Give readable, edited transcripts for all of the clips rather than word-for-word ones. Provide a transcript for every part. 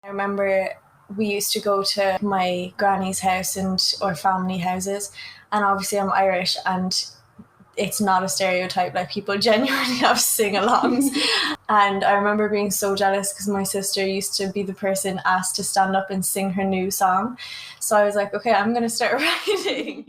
I remember we used to go to my granny's house or family houses, and obviously I'm Irish and it's not a stereotype, like people genuinely have sing-alongs. And I remember being so jealous because my sister used to be the person asked to stand up and sing her new song. So I was like, okay, I'm going to start writing.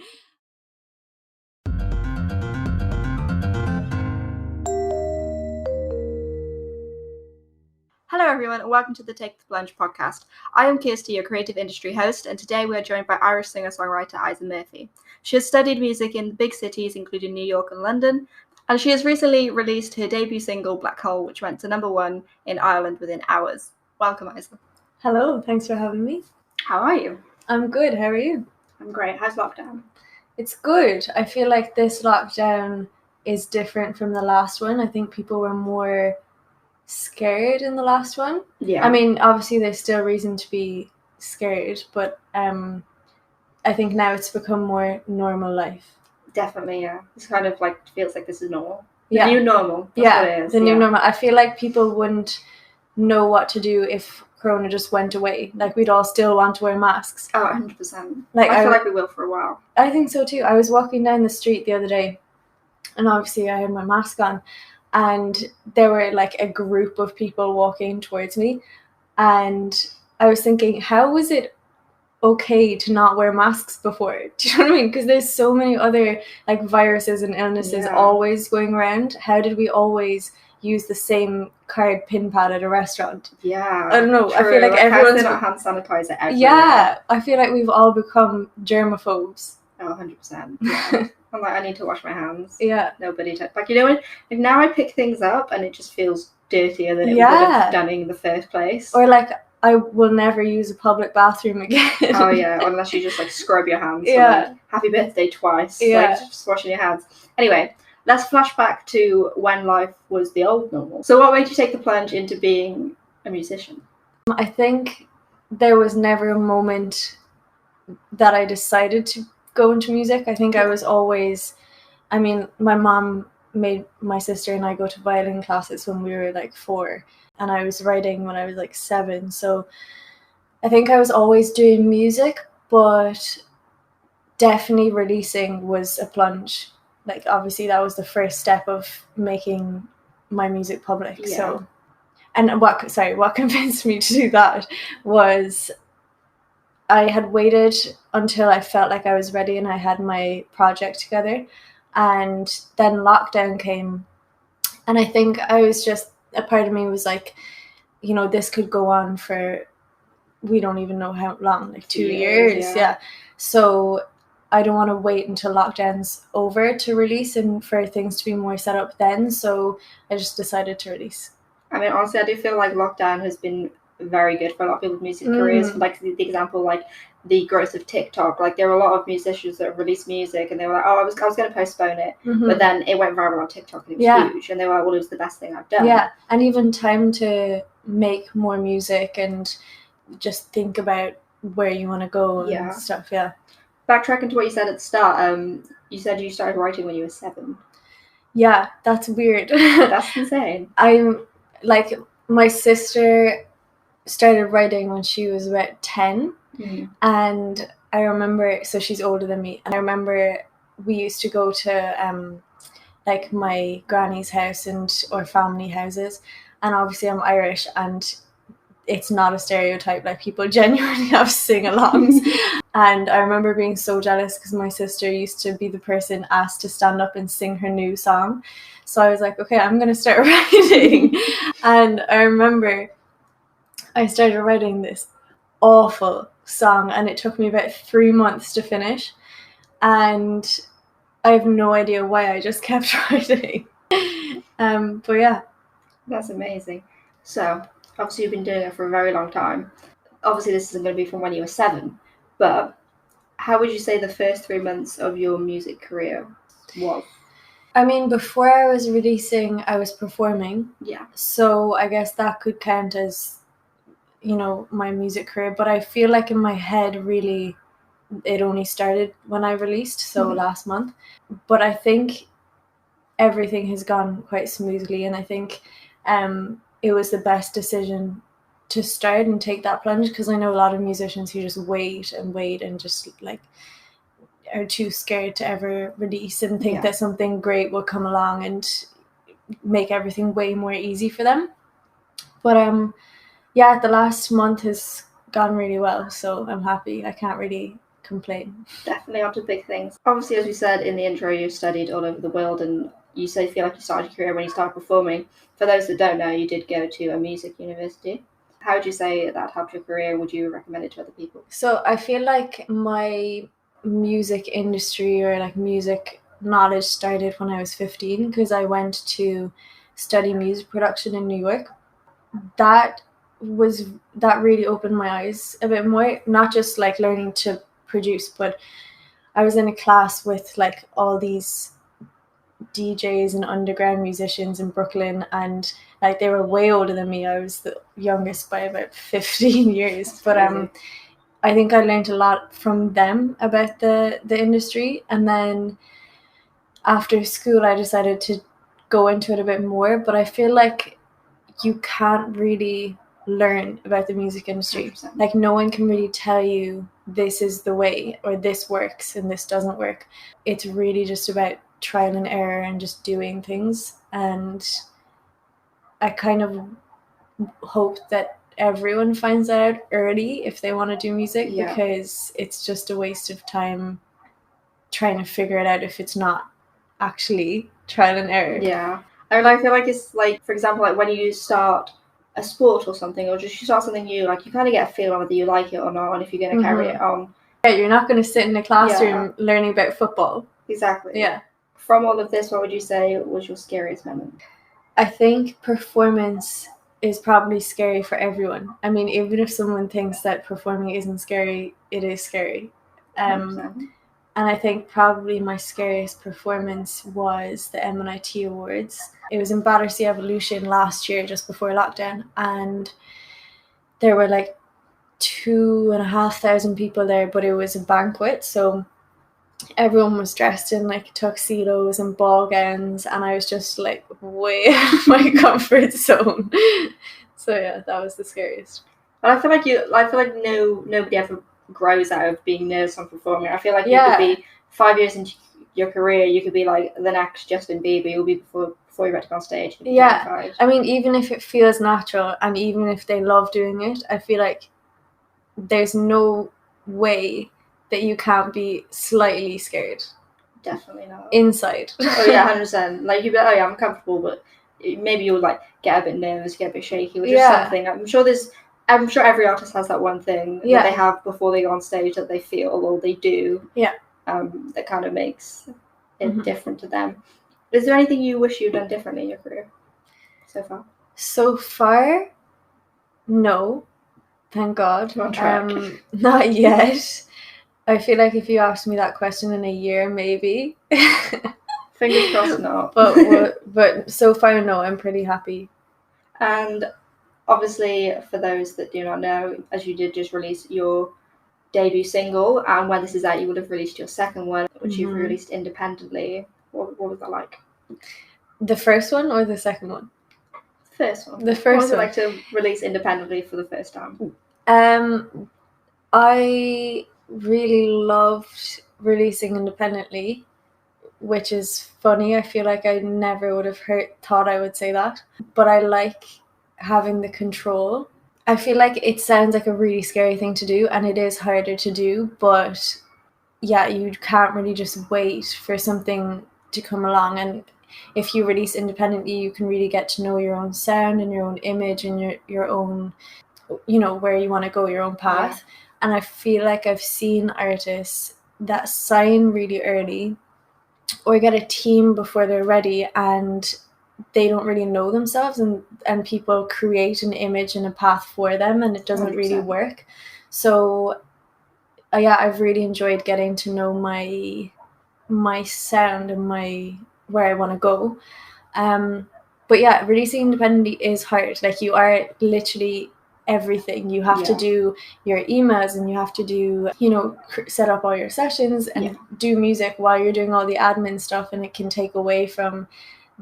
Hello everyone and welcome to the Take the Plunge podcast. I am Kirsty, your creative industry host, and today we are joined by Irish singer-songwriter Eiza Murphy. She has studied music in big cities including New York and London, and she has recently released her debut single Black Hole, which went to #1 in Ireland within hours. Welcome, Eiza. Hello, thanks for having me. How are you? I'm good, how are you? I'm great. How's lockdown? It's good. I feel like this lockdown is different from the last one. I think people were more scared in the last one. Yeah. I mean, obviously there's still reason to be scared, but I think now it's become more normal life. Definitely, yeah. It's kind of like feels like this is normal. Yeah. The new normal. That's what it is. The new normal. I feel like people wouldn't know what to do if Corona just went away. Like, we'd all still want to wear masks. Oh, 100%. Like, I feel like we will for a while. I think so too. I was walking down the street the other day, and obviously I had my mask on, and there were like a group of people walking towards me, and I was thinking, how was it okay to not wear masks before? Do you know what I mean? Because there's so many other like viruses and illnesses always going around. How did we always use the same card pin pad at a restaurant? Yeah, I don't know. True. I feel like everyone's not hand sanitizer everywhere. Yeah, I feel like we've all become germaphobes. Oh, 100%. Yeah. I'm like, I need to wash my hands. Yeah. Nobody like, you know, like now I pick things up and it just feels dirtier than it would have done in the first place. Or like, I will never use a public bathroom again. Oh yeah, unless you just like scrub your hands. Yeah. Like, happy birthday twice. Yeah. Like just washing your hands. Anyway, let's flash back to when life was the old normal. So what made you take the plunge into being a musician? I think there was never a moment that I decided to go into music. I think I was always, I mean, my mom made my sister and I go to violin classes when we were like 4, and I was writing when I was like 7. So I think I was always doing music, but definitely releasing was a plunge. Like, obviously that was the first step of making my music public. Yeah. So, and what convinced me to do that was I had waited until I felt like I was ready and I had my project together, and then lockdown came, and I think I was just, a part of me was like, you know, this could go on for, we don't even know how long, like 2 years. Yeah. So I don't want to wait until lockdown's over to release and for things to be more set up then. So I just decided to release. I mean, honestly, I do feel like lockdown has been very good for a lot of people's music careers. Like the example, like the growth of TikTok. Like there are a lot of musicians that have released music and they were like, oh, I was going to postpone it, but then it went viral on TikTok and it was huge, and they were like, well, it was the best thing I've done. Yeah, and even time to make more music and just think about where you want to go and stuff. Yeah. Backtracking to what you said at the start, you said you started writing when you were 7. Yeah, that's weird. That's insane. I'm like, my sister started writing when she was about 10, and I remember, so she's older than me, and I remember we used to go to like my granny's house or family houses, and obviously I'm Irish and it's not a stereotype, like people genuinely have sing-alongs. And I remember being so jealous because my sister used to be the person asked to stand up and sing her new song. So I was like, okay, I'm going to start writing. And I remember I started writing this awful song, and it took me about 3 months to finish. And I have no idea why, I just kept writing. But yeah. That's amazing. So, obviously you've been doing it for a very long time. Obviously this isn't going to be from when you were 7, but how would you say the first 3 months of your music career was? I mean, before I was releasing, I was performing. Yeah. So I guess that could count as, you know, my music career. But I feel like in my head, really, it only started when I released, so last month. But I think everything has gone quite smoothly, and I think it was the best decision to start and take that plunge, because I know a lot of musicians who just wait and just like are too scared to ever release and think that something great will come along and make everything way more easy for them. But the last month has gone really well, so I'm happy. I can't really complain. Definitely onto big things. Obviously, as we said in the intro, you studied all over the world, and you feel like you started your career when you started performing. For those that don't know, you did go to a music university. How would you say that helped your career? Would you recommend it to other people? So I feel like my music industry or like music knowledge started when I was 15, because I went to study music production in New York. That really opened my eyes a bit more, not just like learning to produce, but I was in a class with like all these DJs and underground musicians in Brooklyn, and like they were way older than me. I was the youngest by about 15 years. But I think I learned a lot from them about the industry, and then after school I decided to go into it a bit more. But I feel like you can't really learn about the music industry. 100%. Like no one can really tell you this is the way or this works and this doesn't work. It's really just about trial and error and just doing things. And I kind of hope that everyone finds that out early if they want to do music, because it's just a waste of time trying to figure it out if it's not actually trial and error. Yeah. I feel like it's like, for example, like when you start a sport or something, or just you start something new, like you kind of get a feel whether you like it or not, and if you're going to carry it on. Yeah, you're not going to sit in a classroom learning about football. Exactly. Yeah. From all of this, what would you say was your scariest moment? I think performance is probably scary for everyone. I mean, even if someone thinks that performing isn't scary, it is scary. And I think probably my scariest performance was the MNIT Awards. It was in Battersea Evolution last year, just before lockdown, and there were like 2,500 people there, but it was a banquet, so everyone was dressed in like tuxedos and ball gowns, and I was just like way out of my comfort zone. So yeah, that was the scariest. But I feel like nobody ever grows out of being nervous on performing. I feel like you could be 5 years into your career, you could be like the next Justin Bieber. You'll be before you're about to go on stage. Yeah, I mean, even if it feels natural and even if they love doing it, I feel like there's no way that you can't be slightly scared. Definitely not. Inside. Oh yeah, 100%. Like you'd be like, oh yeah, I'm comfortable, but maybe you'll like get a bit nervous, get a bit shaky, which is something. I'm sure every artist has that one thing that they have before they go on stage that they feel or they do. Yeah. That kind of makes it different to them. Is there anything you wish you'd done differently in your career so far? So far, no. Thank God. You're on track. Not yet. I feel like if you asked me that question in a year, maybe. Fingers crossed not. But so far, no, I'm pretty happy. And obviously, for those that do not know, as you did just release your debut single, and when this is out, you would have released your second one, which you've released independently. What was that like? The first one or the second one? First one. The first one. What was it one. like to release independently for the first time? I really loved releasing independently, which is funny. I feel like I never would have thought I would say that, but I like having the control. I feel like it sounds like a really scary thing to do, and it is harder to do, but yeah, you can't really just wait for something to come along. And if you release independently, you can really get to know your own sound and your own image and your own, where you want to go, your own path. Yeah. And I feel like I've seen artists that sign really early or get a team before they're ready, and they don't really know themselves, and people create an image and a path for them, and it doesn't 100%. Really work. So yeah, I've really enjoyed getting to know my sound and where I want to go. But yeah, releasing independently is hard. Like, you are literally everything. You have to do your emails, and you have to do, set up all your sessions and do music while you're doing all the admin stuff, and it can take away from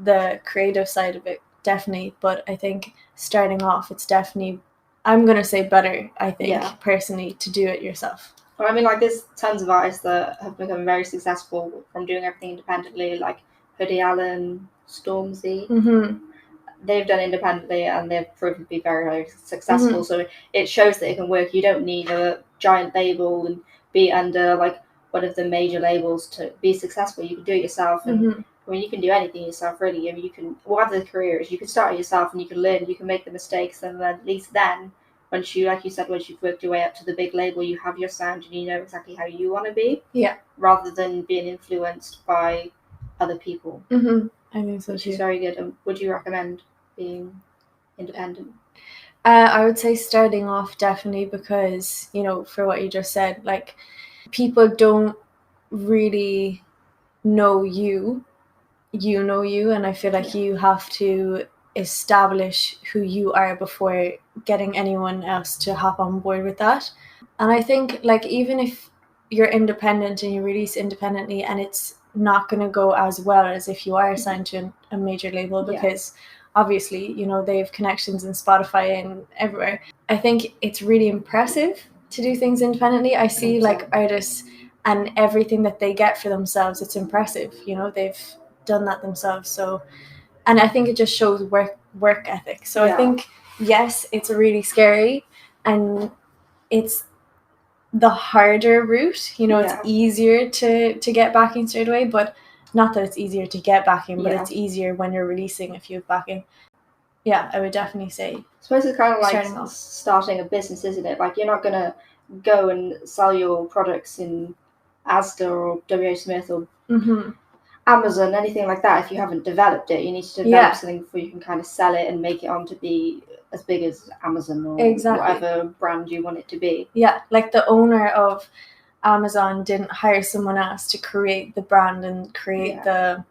the creative side of it, definitely. But I think starting off, it's definitely I'm going to say better, I think, Yeah. personally, to do it yourself. Well, I mean, like, there's tons of artists that have become very successful from doing everything independently, like Hoodie Allen, Stormzy. Mm-hmm. They've done independently and they've proven to be very, very successful. So it shows that it can work. You don't need a giant label and be under like one of the major labels to be successful. You can do it yourself, and I mean, you can do anything yourself, really. I mean, you can, whatever the career is, you can start it yourself and you can learn, you can make the mistakes, and then at least then, once you, like you said, once you've worked your way up to the big label, you have your sound and you know exactly how you want to be. Yeah. Rather than being influenced by other people. I think so which too. is very good. And would you recommend being independent? I would say starting off definitely, because, you know, for what you just said, like, people don't really know you know you, and I feel like you have to establish who you are before getting anyone else to hop on board with that. And I think, like, even if you're independent and you release independently and it's not going to go as well as if you are signed to a major label, because obviously, you know, they have connections in Spotify and everywhere. I think it's really impressive to do things independently. I see 100%. like artists and everything that they get for themselves, it's impressive. You know, they've done that themselves. So, and I think it just shows work ethic. So I think, yes, it's really scary and it's the harder route. You know, it's easier to get backing straight away, but not that it's easier to get backing, but it's easier when you're releasing a few backing. Yeah, I would definitely say. I suppose it's kind of like starting a business, isn't it? Like, you're not going to go and sell your products in Asda or WH Smith or Amazon, anything like that, if you haven't developed it. You need to develop something before you can kind of sell it and make it on to be as big as Amazon or whatever brand you want it to be. Yeah, like the owner of Amazon didn't hire someone else to create the brand and create the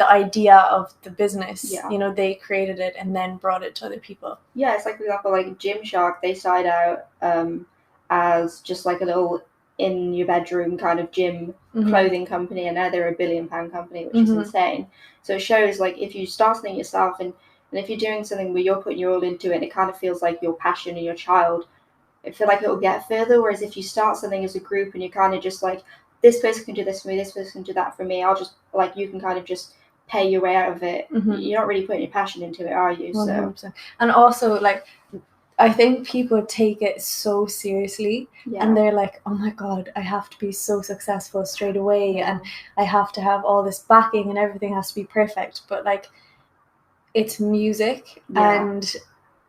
idea of the business. You know, they created it and then brought it to other people. Yeah, it's like, for example, like Gymshark, they started out as just like a little in your bedroom kind of gym clothing company, and now they're £1 billion company, which is insane. So it shows, like, if you start something yourself and if you're doing something where you're putting your all into it, and it kind of feels like your passion and your child, I feel like it'll get further. Whereas if you start something as a group and you're kind of just like, this person can do this for me, this person can do that for me, I'll just, like, you can kind of just pay your way out of it. You're not really putting your passion into it, are you? 100%. So. And also, like, I think people take it so seriously and they're like, oh my God, I have to be so successful straight away and I have to have all this backing and everything has to be perfect. But, like, it's music and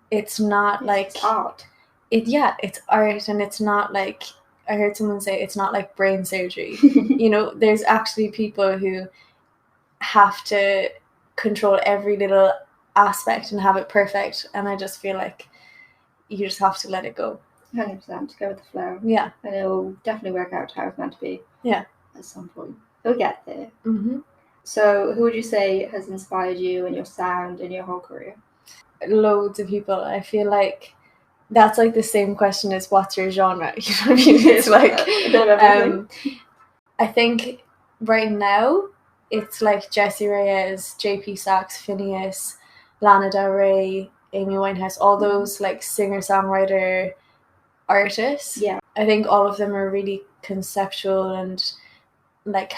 it's not it's art. It's art, and it's not like, I heard someone say, it's not like brain surgery. You know, there's actually people who have to control every little aspect and have it perfect, and I just feel like you just have to let it go. 100%, go with the flow. Yeah. And it'll definitely work out how it's meant to be. Yeah. At some point. It'll get there. So who would you say has inspired you and your sound and your whole career? Loads of people. I feel like that's like the same question as what's your genre. You know what I mean? It's like I think right now it's like Jessie Reyez, JP Sachs, Phineas, Lana Del Rey, Amy Winehouse, all those like singer-songwriter artists. Yeah. I think all of them are really conceptual and like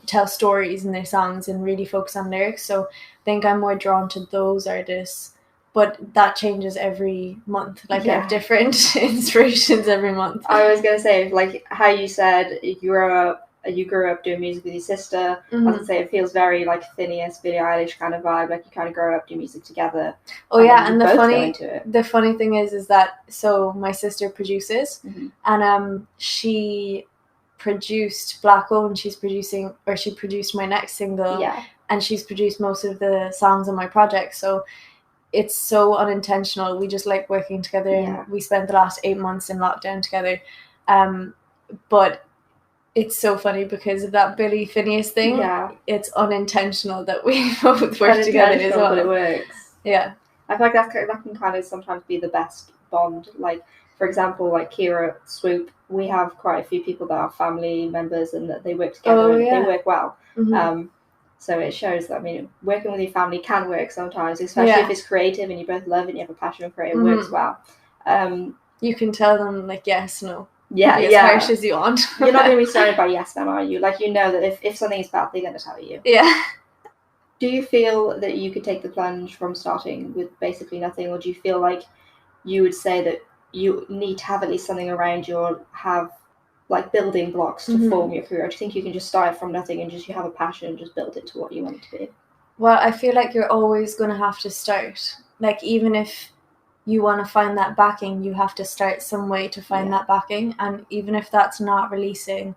tell stories in their songs and really focus on lyrics. So I think I'm more drawn to those artists. But that changes every month. Like, I have different inspirations every month. I was going to say, like, how you said you grew up doing music with your sister. I was going to say, it feels very like Phineas, Billie Eilish kind of vibe. Like, you kind of grow up doing music together. Oh, yeah. And the funny thing is that, so my sister produces, and she produced Black Hole, and she produced my next single. Yeah. And she's produced most of the songs on my project. So it's so unintentional. We just like working together, and we spent the last 8 months in lockdown together. But it's so funny because of that Billy Phineas thing. Yeah. It's unintentional that we both work together as well. But it works. Yeah. I feel like that can kind of sometimes be the best bond. Like, for example, like Kira, Swoop, we have quite a few people that are family members and that they work together and they work well. So it shows that, I mean, working with your family can work sometimes, especially if it's creative and you both love it and you have a passion for it. It works well. You can tell them, like, yes, no. Yeah, be as harsh as you want. You're not going to be surrounded by yes men, are you? Like, you know that if something is bad, they're going to tell you. Yeah. Do you feel that you could take the plunge from starting with basically nothing, or do you feel like you would say that you need to have at least something around you or have like building blocks to form your career? Or do you think you can just start from nothing and just you have a passion and just build it to what you want it to be? Well, I feel like you're always going to have to start. Like, even if you want to find that backing, you have to start some way to find that backing. And even if that's not releasing,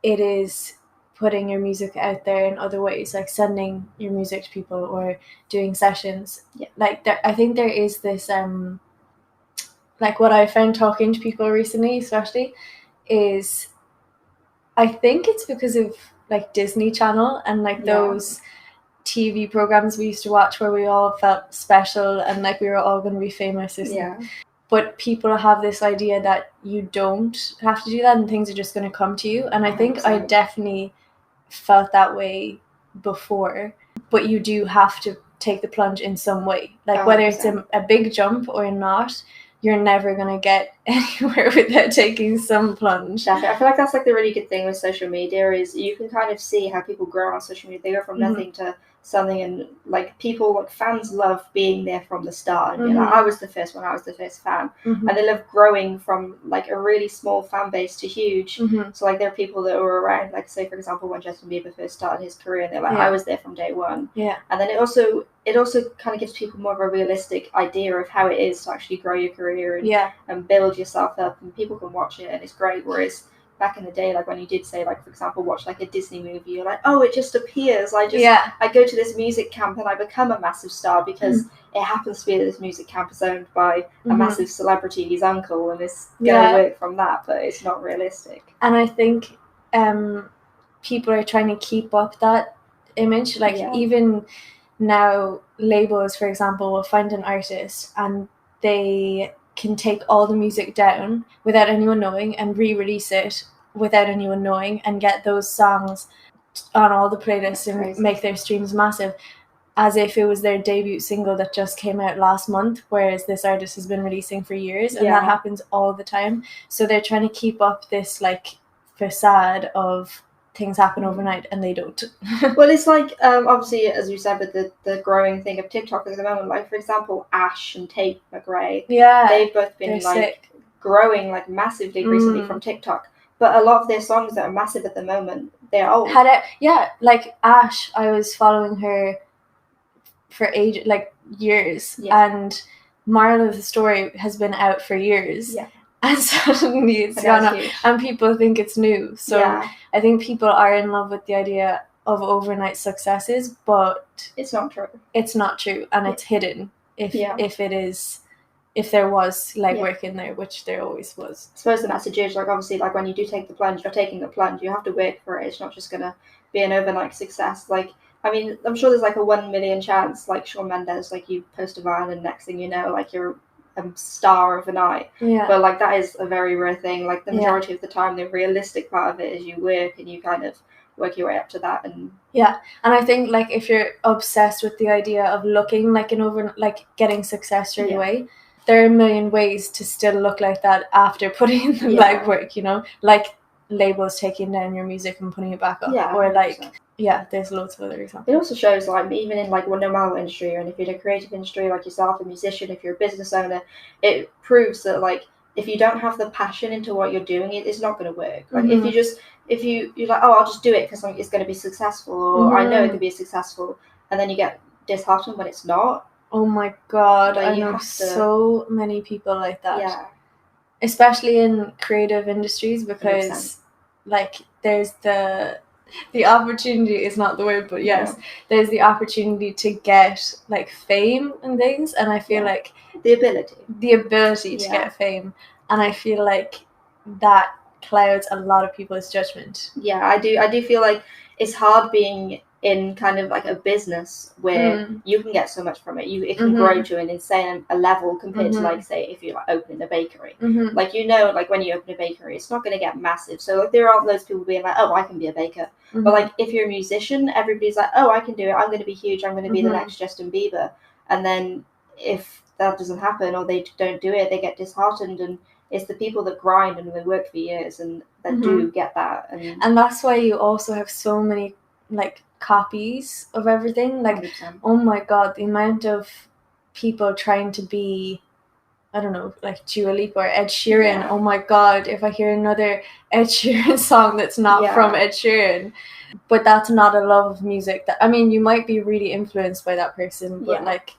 it is putting your music out there in other ways, like sending your music to people or doing sessions. Like, I think there is this like, what I found talking to people recently especially is, I think it's because of like Disney Channel and like those TV programs we used to watch where we all felt special and like we were all going to be famous or something. But people have this idea that you don't have to do that and things are just going to come to you. And I think 100%. I definitely felt that way before. But you do have to take the plunge in some way. Like 100%. Whether it's a big jump or not, you're never going to get anywhere without taking some plunge. Definitely. I feel like that's like the really good thing with social media is you can kind of see how people grow on social media. They go from nothing to something, and like people, like fans love being there from the start. And like, I was the first one, I was the first fan. And they love growing from like a really small fan base to huge. So like there are people that were around, like say for example when Justin Bieber first started his career, and they're like, I was there from day one. And then it also kind of gives people more of a realistic idea of how it is to actually grow your career and build yourself up, and people can watch it and it's great. Whereas back in the day, like when you did say, like for example, watch like a Disney movie, you're like, oh, it just appears. I go to this music camp and I become a massive star because it happens to be that this music camp is owned by a massive celebrity, his uncle, and it's gonna work from that, but it's not realistic. And I think people are trying to keep up that image. Like even now, labels, for example, will find an artist and they can take all the music down without anyone knowing and re-release it without anyone knowing and get those songs on all the playlists and make their streams massive as if it was their debut single that just came out last month, whereas this artist has been releasing for years, and that happens all the time. So they're trying to keep up this like facade of things happen overnight, and they don't. Well, it's like obviously, as you said, with the growing thing of TikTok at the moment, like for example, Ash and Tate McRae, they've both been like growing like massively recently from TikTok. But a lot of their songs that are massive at the moment, they're old. Like Ash, I was following her for ages, like years, and Moral of the Story has been out for years. And suddenly it's gone up, and people think it's new. So I think people are in love with the idea of overnight successes, but it's not true. It's not true, and it's hidden. If there was like work in there, which there always was. I suppose the message is like obviously like when you do take the plunge, you're taking the plunge. You have to work for it. It's not just gonna be an overnight success. Like I mean, I'm sure there's like a 1 million chance, like Shawn Mendes, like you post a Vine and next thing you know, like you're a star overnight. But like that is a very rare thing. Like the majority of the time, the realistic part of it is you work and you kind of work your way up to that. And and I think like if you're obsessed with the idea of looking like like getting success straight away, there are a million ways to still look like that after putting in the legwork, you know, like labels taking down your music and putting it back up, or like 100%. There's loads of other examples. It also shows like even in like no matter what industry, and if you're in a creative industry like yourself, a musician, if you're a business owner, it proves that like if you don't have the passion into what you're doing, it's not going to work. Like if you're like, oh, I'll just do it because it's going to be successful, or I know it could be successful, and then you get disheartened when it's not. Oh my god, I know so many people like that. Especially in creative industries, because 100%. Like there's the opportunity is not the word, but there's the opportunity to get like fame and things, and I feel like the ability to get fame, and I feel like that clouds a lot of people's judgment. I do feel like it's hard being in kind of like a business where you can get so much from it. It can grow to an insane a level compared to like, say, if you're like opening a bakery. Like, you know, like when you open a bakery, it's not going to get massive. So like there aren't those people being like, oh, I can be a baker. But like if you're a musician, everybody's like, oh, I can do it. I'm going to be huge. I'm going to be the next Justin Bieber. And then if that doesn't happen or they don't do it, they get disheartened. And it's the people that grind and they work for years and that do get that. And that's why you also have so many like copies of everything. Like 100%. Oh my god, the amount of people trying to be, I don't know, like Dua Lipa or Ed Sheeran. Oh my god, if I hear another Ed Sheeran song that's not from Ed Sheeran, but that's not a love of music. That, I mean, you might be really influenced by that person, but like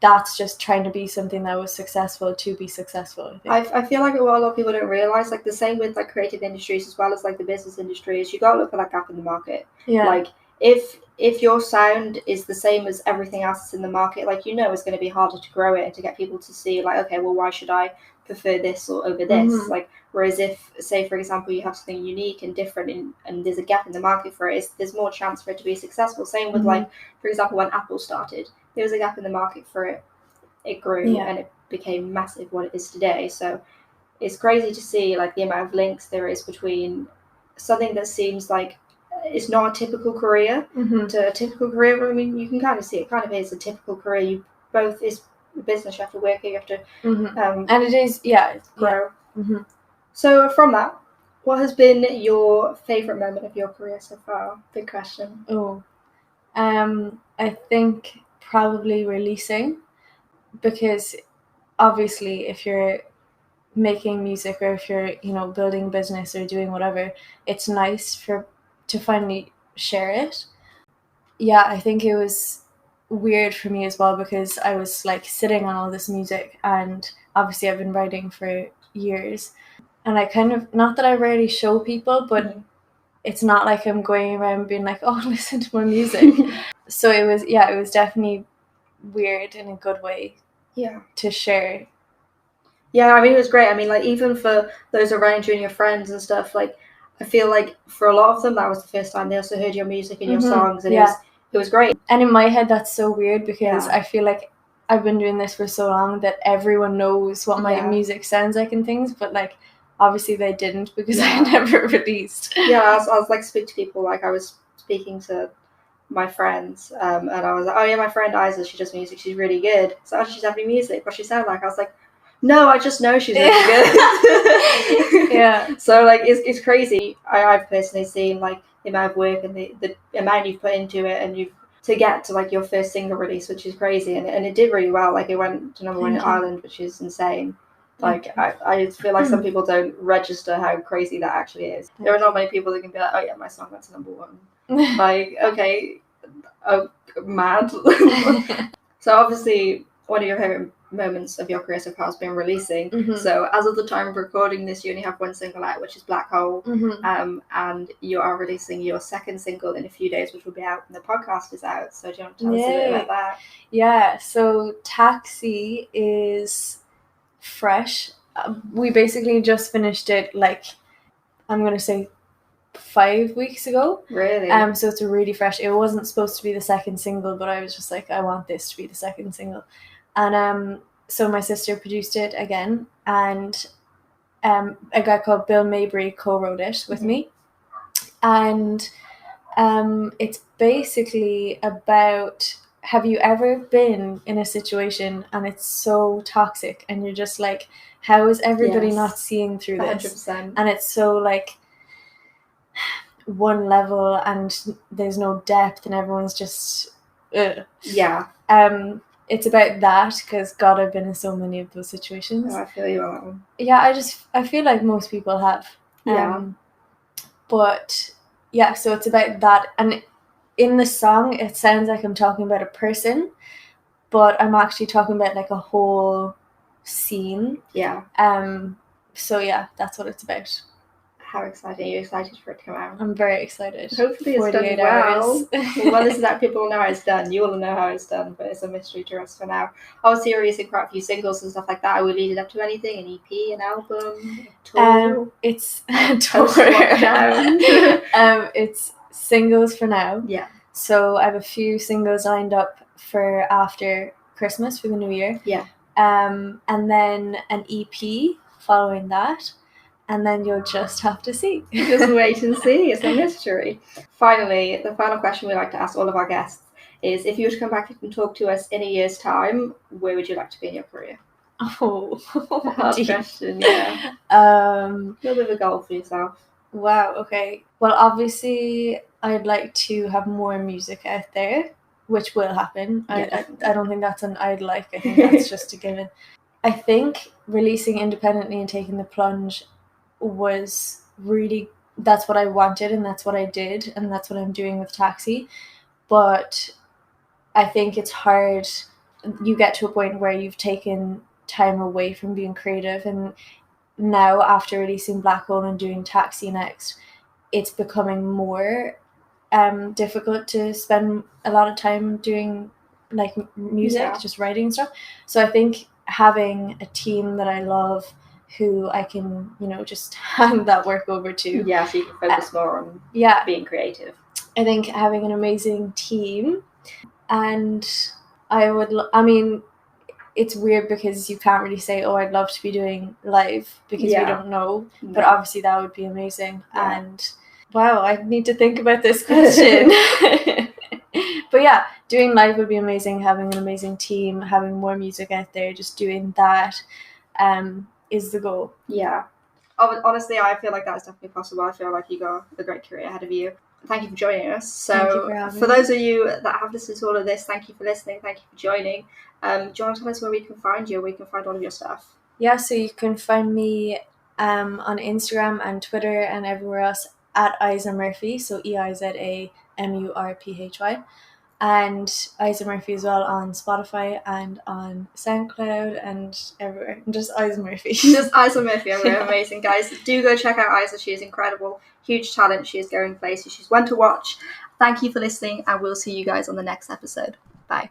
that's just trying to be something that was successful to be successful. I feel like what a lot of people don't realize, like the same with like creative industries as well as like the business industry, is you gotta look for that gap in the market. Like if your sound is the same as everything else that's in the market, like, you know, it's going to be harder to grow it and to get people to see like, okay, well, why should I prefer this or over this? Like, whereas if, say, for example, you have something unique and different and there's a gap in the market for it, there's more chance for it to be successful. Same with like, for example, when Apple started, there was a gap in the market for it. It grew and it became massive what it is today. So it's crazy to see like the amount of links there is between something that seems like it's not a typical career to a typical career. I mean, you can kind of see it kind of is a typical career. You both is business, you have to work, you have to and it is grow. So from that, what has been your favorite moment of your career so far? Big question. I think probably releasing, because obviously if you're making music or if you're, you know, building business or doing whatever, it's nice to finally share it. I think it was weird for me as well, because I was like sitting on all this music, and obviously I've been writing for years, and I kind of, not that I rarely show people, but it's not like I'm going around being like, oh, listen to my music. So it was definitely weird in a good way to share. I mean, it was great. I mean, like, even for those around you and your friends and stuff, like, I feel like for a lot of them that was the first time they also heard your music and your songs, and it was great. And in my head that's so weird, because I feel like I've been doing this for so long that everyone knows what my music sounds like and things, but like obviously they didn't, because I never released. I was like speak to people, like I was speaking to my friends, and I was like, oh yeah, my friend Eiza, she does music, she's really good. So, oh, she's having music, what she sound like? I was like, no, I just know she's really good. So like it's crazy. I've personally seen like the amount of work and the amount you've put into it, and you've to get to like your first single release, which is crazy, and it did really well. Like, it went to number one in Ireland, which is insane. Like, I feel like some people don't register how crazy that actually is. There are not many people that can be like, oh yeah, my song went to number one. Like, okay, mad. So obviously one of your favorite moments of your career so far has been releasing. So as of the time of recording this, you only have one single out, which is Black Hole, and you are releasing your second single in a few days, which will be out when the podcast is out. So do you want to tell us a bit about that? So Taxi is fresh. We basically just finished it, like, I'm gonna say 5 weeks ago. Really? So it's really fresh. It wasn't supposed to be the second single, but I was just like, I want this to be the second single. And so my sister produced it again, and a guy called Bill Mabry co-wrote it with me. And it's basically about, have you ever been in a situation and it's so toxic and you're just like, how is everybody not seeing through this? 100%. And it's so like one level and there's no depth and everyone's just it's about that, because God, I've been in so many of those situations. I feel you on that one. I feel like most people have. But so it's about that, and in the song it sounds like I'm talking about a person, but I'm actually talking about like a whole scene. So that's what it's about. How exciting. Are you excited for it to come out? I'm very excited. Hopefully it's done well. Well, this is that people will know how it's done. You will know how it's done, but it's a mystery to us for now. Obviously, you're releasing quite a few singles and stuff like that. Are we leading up to anything? An EP, an album, tour? It's a tour. It's singles for now. So I have a few singles lined up for after Christmas, for the new year. Yeah. And then an EP following that. And then you'll just have to see. Just wait and see. It's a mystery. Finally, the final question we like to ask all of our guests is, if you were to come back and talk to us in a year's time, where would you like to be in your career? Oh, hard question, yeah. A little bit of a goal for yourself. Wow, okay. Well, obviously, I'd like to have more music out there, which will happen. Yeah, I don't think that's an I'd like. I think that's just a given. I think releasing independently and taking the plunge was really, that's what I wanted and that's what I did and that's what I'm doing with Taxi. But I think it's hard. You get to a point where you've taken time away from being creative, and now after releasing Black Hole and doing Taxi next, it's becoming more difficult to spend a lot of time doing like music, just writing and stuff. So I think having a team that I love, who I can, just hand that work over to. Yeah, so you can focus more on being creative. I think having an amazing team, and it's weird because you can't really say, I'd love to be doing live, because we don't know. But obviously that would be amazing. Yeah. And wow, I need to think about this question. But yeah, doing live would be amazing, having an amazing team, having more music out there, just doing that is the goal. Yeah. Honestly, I feel like that's definitely possible. I feel like you got a great career ahead of you. Thank you for joining us. So for those of you that have listened to all of this, thank you for listening. Thank you for joining. Do you want to tell us where we can find you, where we can find all of your stuff? Yeah, so you can find me on Instagram and Twitter and everywhere else at Eiza Murphy, so EIZAMURPHY. And Eiza Murphy as well on Spotify and on SoundCloud and everywhere. Just Eiza Murphy. Just Eiza Murphy everywhere. Amazing, guys. Do go check out Eiza. She is incredible. Huge talent. She is going places. She's one to watch. Thank you for listening, and we'll see you guys on the next episode. Bye.